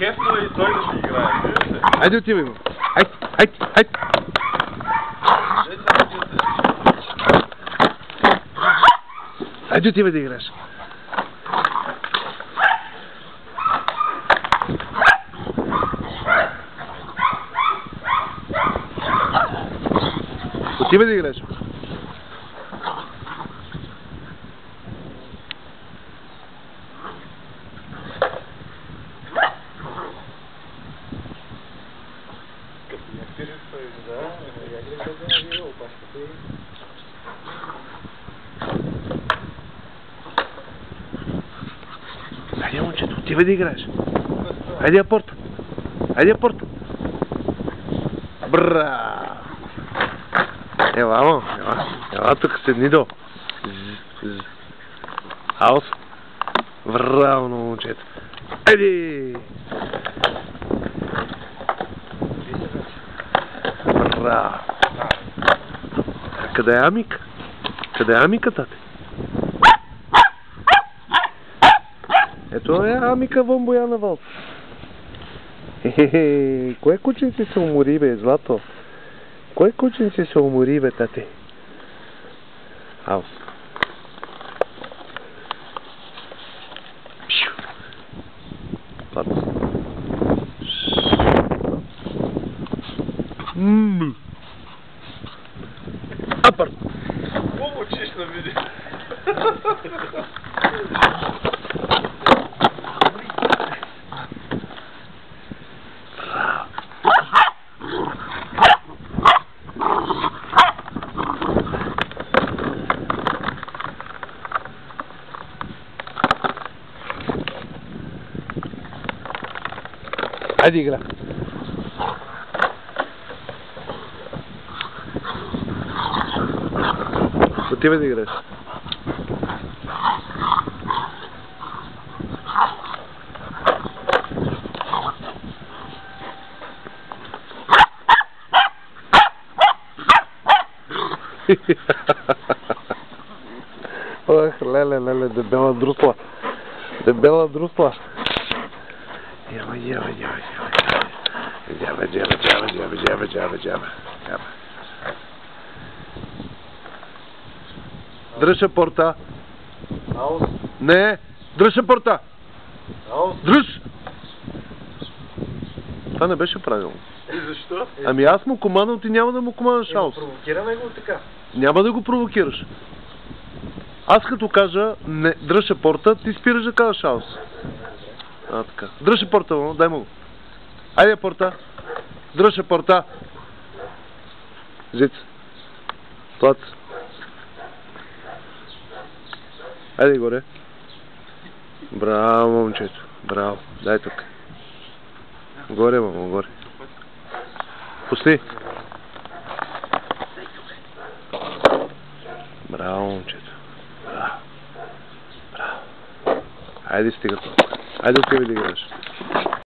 Кефно е и той да си играе. Айде отивай го. Айде. Айде отивай да играеш. Отивай да играеш. Айде, момчето, отивай да играеш. Айде я порта. Бра! Ела, мамо, ела тук седни долу. Аус. Браво, момчето. Айде! Браво! Къде е Амика? Къде е Амика, тате? Ето е Амика вън Бояна Валц. Хе-хе-хе, кое кученце се умори, бе, Злато? Кое кученце се умори, бе, тате? Аус. Ладно. Апър! Помочиш на видео. Айде игра. Отивай да играеш. Ох, леле, дебела друсла. Джаба. Дръж порта. Аус. Не, дръж порта. Аус. Дръж! Това не беше правилно. Защо? Ами аз му командвам, ти няма да му командваш аус. Провокираме го така. Няма да го провокираш. Аз като кажа не, дръж порта, ти спираш да казваш аус. Така. Дръж порта, дай му го. Айде порта. Дръж порта. Жиц. Плац. Айде горе. Браво, момчето. Браво. Дай тук. Горе, мамо, горе. Пусти. Браво, момчето. Браво. Айде стига тук. Айде отивай да играеш.